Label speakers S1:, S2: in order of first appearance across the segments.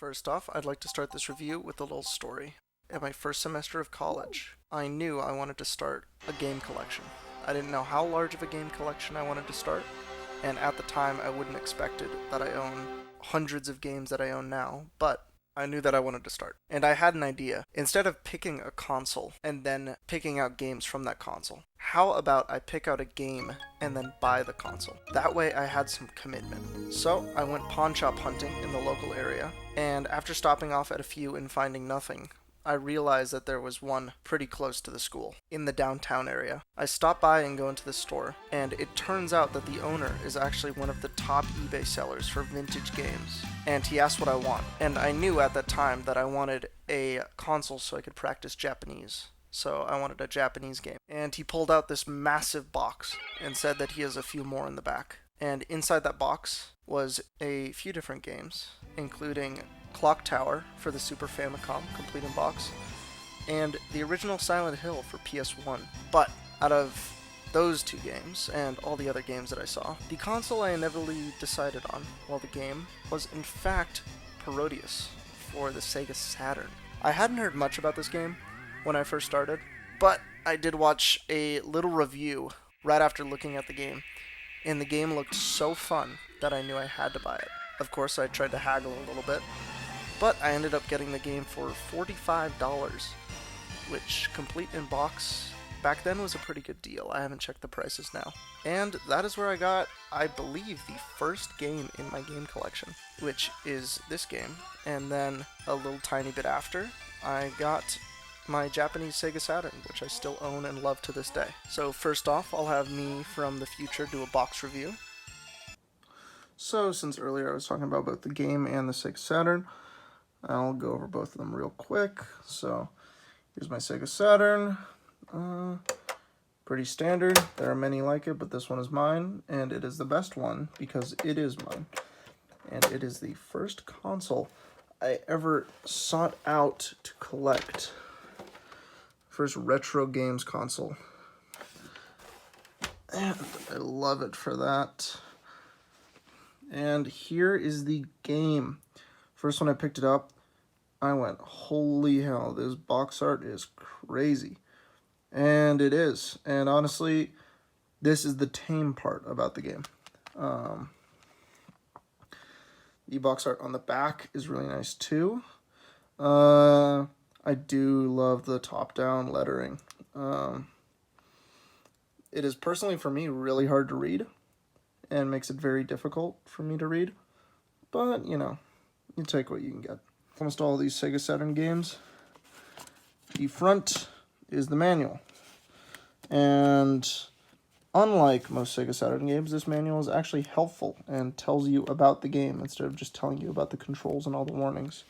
S1: First off, I'd like to start this review with a little story. In my first semester of college, I knew I wanted to start a game collection. I didn't know how large of a game collection I wanted to start, and at the time I wouldn't expected that I own hundreds of games that I own now, but I knew that I wanted to start. And I had an idea. Instead of picking a console and then picking out games from that console, how about I pick out a game and then buy the console? That way I had some commitment. So I went pawn shop hunting in the local area, and after stopping off at a few and finding nothing, I realized that there was one pretty close to the school, in the downtown area. I stop by and go into the store, and it turns out that the owner is actually one of the top eBay sellers for vintage games. And he asked what I want, and I knew at that time that I wanted a console so I could practice Japanese. So I wanted a Japanese game. And he pulled out this massive box and said that he has a few more in the back. And inside that box was a few different games, including Clock Tower for the Super Famicom complete in box, and the original Silent Hill for PS1. But out of those two games and all the other games that I saw, the console I inevitably decided on, well, the game was in fact Parodius for the Sega Saturn. I hadn't heard much about this game when I first started, but I did watch a little review right after looking at the game, and the game looked so fun that I knew I had to buy it. Of course, I tried to haggle a little bit, but I ended up getting the game for $45, which complete in box back then was a pretty good deal. I haven't checked the prices now. And that is where I got, I believe, the first game in my game collection, which is this game. And then a little tiny bit after, I got my Japanese Sega Saturn, which I still own and love to this day. So first off, I'll have me from the future do a box review. So since earlier I was talking about both the game and the Sega Saturn, I'll go over both of them real quick. So here's my Sega Saturn. Pretty standard. There are many like it, but this one is mine, and it is the best one because it is mine. And it is the first console I ever sought out to collect. First retro games console. And I love it for that. And here is the game. First when I picked it up, I went, holy hell, this box art is crazy. And it is. And honestly, this is the tame part about the game. The box art on the back is really nice too. I do love the top-down lettering. It is personally, for me, really hard to read and makes it very difficult for me to read. But, you know, you take what you can get. Almost all of these Sega Saturn games, the front is the manual. And unlike most Sega Saturn games, this manual is actually helpful and tells you about the game instead of just telling you about the controls and all the warnings.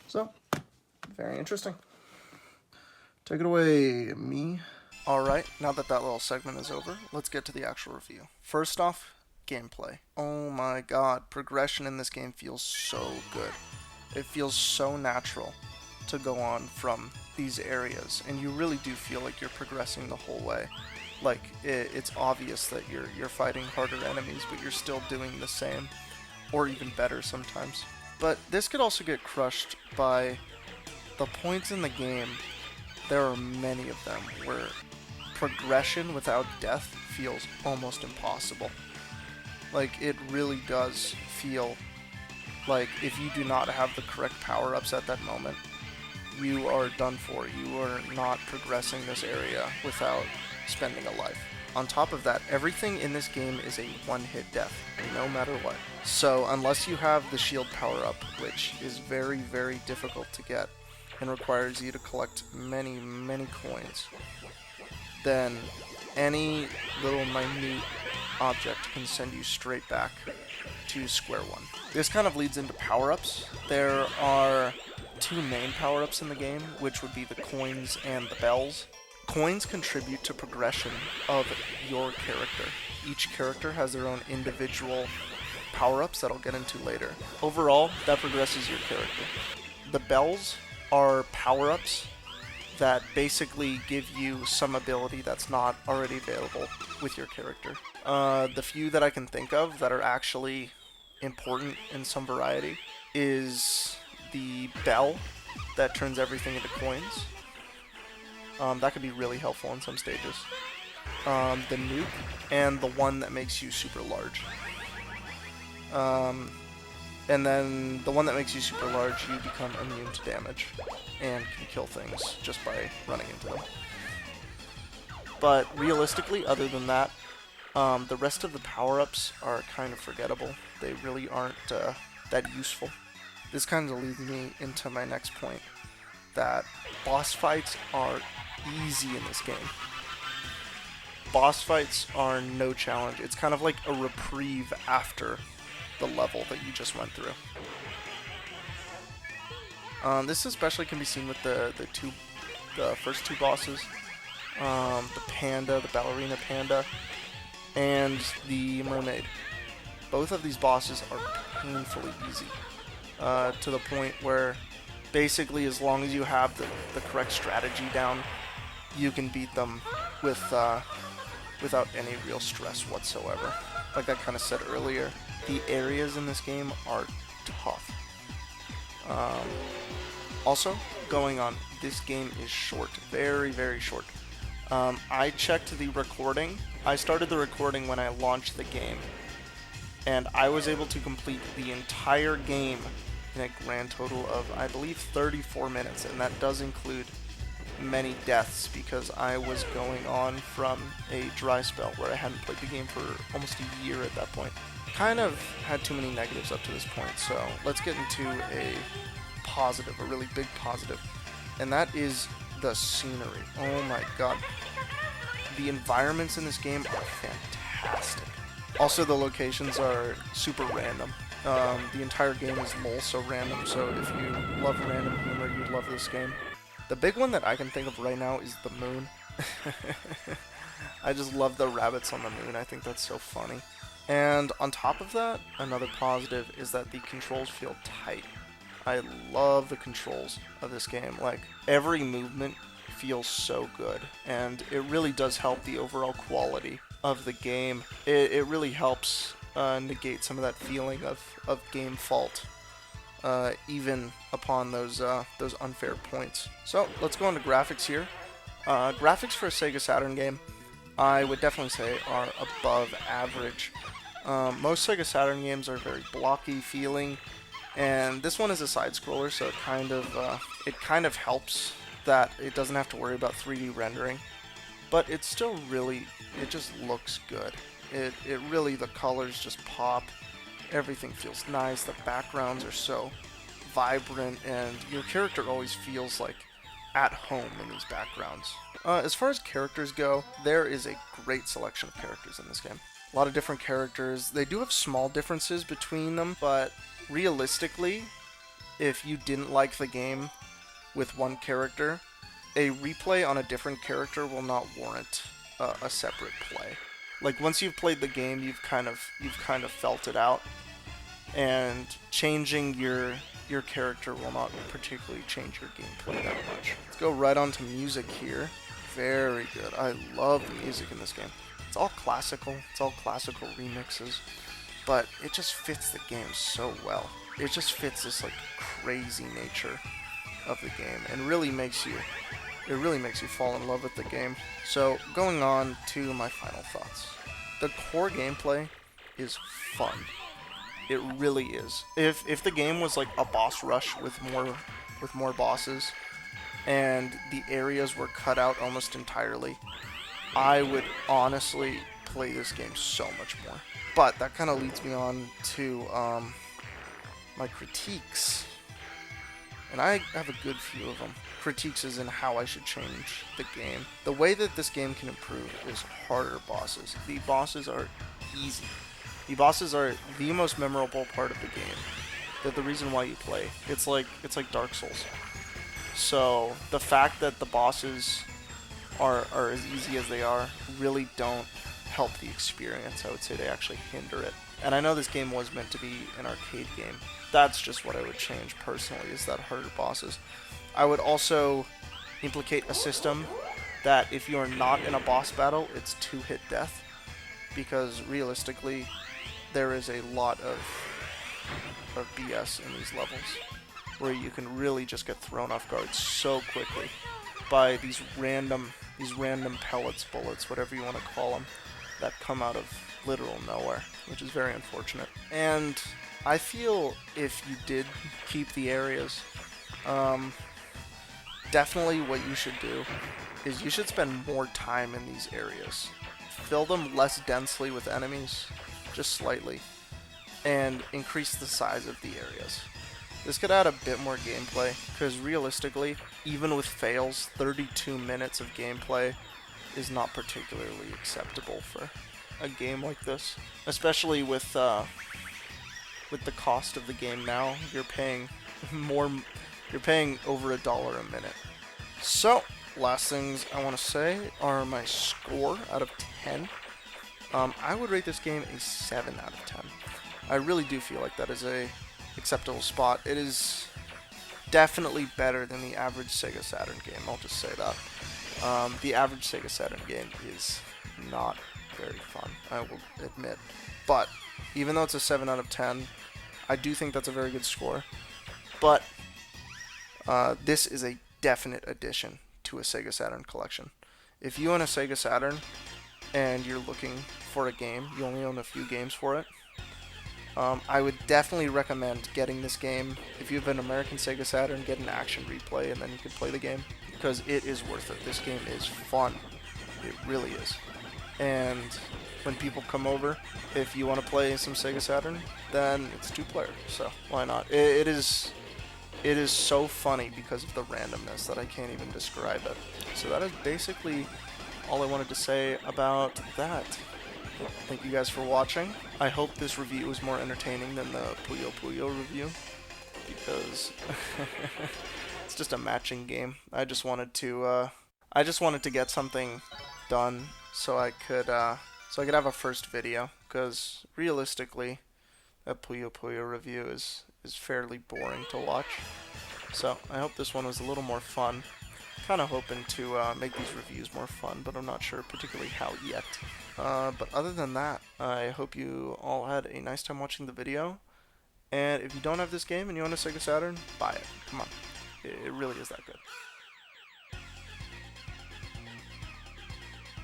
S1: So, very interesting. Take it away, me. Alright, now that little segment is over, let's get to the actual review. First off, gameplay. Oh my god, progression in this game feels so good. It feels so natural to go on from these areas, and you really do feel like you're progressing the whole way. Like, it's obvious that you're fighting harder enemies, but you're still doing the same, or even better sometimes. But this could also get crushed by the points in the game. There are many of them where progression without death feels almost impossible. Like, it really does feel like if you do not have the correct power-ups at that moment, you are done for. You are not progressing this area without spending a life. On top of that, everything in this game is a one-hit death, no matter what. So unless you have the shield power-up, which is very, very difficult to get and requires you to collect many, many coins, then any little minute object can send you straight back to square one. This kind of leads into power-ups. There are two main power-ups in the game, which would be the coins and the bells. Coins contribute to progression of your character. Each character has their own individual power-ups that I'll get into later. Overall, that progresses your character. The bells are power-ups that basically give you some ability that's not already available with your character. The few that I can think of that are actually important in some variety is the bell that turns everything into coins. That could be really helpful in some stages. The nuke, and the one that makes you super large. And then the one that makes you super large, you become immune to damage and can kill things just by running into them. But realistically, other than that, the rest of the power-ups are kind of forgettable. They really aren't that useful. This kind of leads me into my next point, that boss fights are easy in this game. Boss fights are no challenge. It's kind of like a reprieve after the level that you just went through. This especially can be seen with the first two bosses. The panda, the ballerina panda, and the mermaid. Both of these bosses are painfully easy, to the point where basically as long as you have the correct strategy down, you can beat them without any real stress whatsoever. Like I kind of said earlier, the areas in this game are tough. Also, going on, this game is short, very, very short. I checked the recording. I started the recording when I launched the game, and I was able to complete the entire game in a grand total of, I believe, 34 minutes, and that does include many deaths because I was going on from a dry spell where I hadn't played the game for almost a year at that point. Kind of had too many negatives up to this point, so let's get into a positive, a really big positive, and that is the scenery. Oh my god. The environments in this game are fantastic. Also, the locations are super random. The entire game is lol so random, so if you love random humor, you'd love this game. The big one that I can think of right now is the moon. I just love the rabbits on the moon. I think that's so funny. And on top of that, another positive is that the controls feel tight. I love the controls of this game. Like, every movement feels so good, and it really does help the overall quality of the game. It really helps negate some of that feeling of game fault, even upon those unfair points. So let's go into graphics here. Graphics for a Sega Saturn game, I would definitely say, are above average. Most Sega Saturn games are very blocky feeling, and this one is a side-scroller, so it kind of helps that it doesn't have to worry about 3D rendering. But it's still really, it just looks good. It really, the colors just pop. Everything feels nice. The backgrounds are so vibrant, and your character always feels like at home in these backgrounds. As far as characters go, there is a great selection of characters in this game. A lot of different characters. They do have small differences between them, but realistically, if you didn't like the game with one character, a replay on a different character will not warrant a separate play. Like, once you've played the game, you've kind of felt it out, and changing your character will not particularly change your gameplay that much. Let's go right on to music here. Very good. I love the music in this game. It's all classical. It's all classical remixes, but it just fits the game so well. It just fits this like crazy nature of the game, and really makes you fall in love with the game. So going on to my final thoughts. The core gameplay is fun. It really is. If the game was like a boss rush with more bosses, and the areas were cut out almost entirely, I would honestly play this game so much more. But that kind of leads me on to my critiques. And I have a good few of them. Critiques is in how I should change the game. The way that this game can improve is harder bosses. The bosses are easy. The bosses are the most memorable part of the game. They're the reason why you play. It's like Dark Souls. So the fact that the bosses are as easy as they are really don't help the experience. I would say they actually hinder it. And I know this game was meant to be an arcade game. That's just what I would change personally, is that harder bosses. I would also implicate a system that if you are not in a boss battle, it's 2-hit death. Because realistically, there is a lot of of BS in these levels, where you can really just get thrown off guard so quickly by these random pellets, bullets, whatever you want to call them, that come out of literal nowhere, which is very unfortunate. And I feel if you did keep the areas, definitely what you should do is you should spend more time in these areas. Fill them less densely with enemies, just slightly, and increase the size of the areas. This could add a bit more gameplay, because realistically, even with fails, 32 minutes of gameplay is not particularly acceptable for a game like this. Especially with the cost of the game now, you're paying over $1 a minute. So, last things I want to say are my score out of 10. I would rate this game a 7 out of 10. I really do feel like that is a acceptable spot. It is definitely better than the average Sega Saturn game, I'll just say that. The average Sega Saturn game is not very fun, I will admit. But, even though it's a 7 out of 10, I do think that's a very good score. But, this is a definite addition to a Sega Saturn collection. If you own a Sega Saturn, and you're looking for a game, you only own a few games for it, I would definitely recommend getting this game. If you have an American Sega Saturn, get an Action Replay, and then you can play the game, because it is worth it. This game is fun. It really is. And when people come over, if you want to play some Sega Saturn, then it's 2-player, so why not? It is so funny because of the randomness that I can't even describe it. So that is basically all I wanted to say about that. Thank you guys for watching. I hope this review was more entertaining than the Puyo Puyo review, because it's just a matching game. I just wanted to get something done so I could have a first video, because realistically, a Puyo Puyo review is fairly boring to watch. So I hope this one was a little more fun. Kind of hoping to make these reviews more fun, but I'm not sure particularly how yet. But other than that, I hope you all had a nice time watching the video. And if you don't have this game and you own a Sega Saturn, buy it. Come on. It really is that good.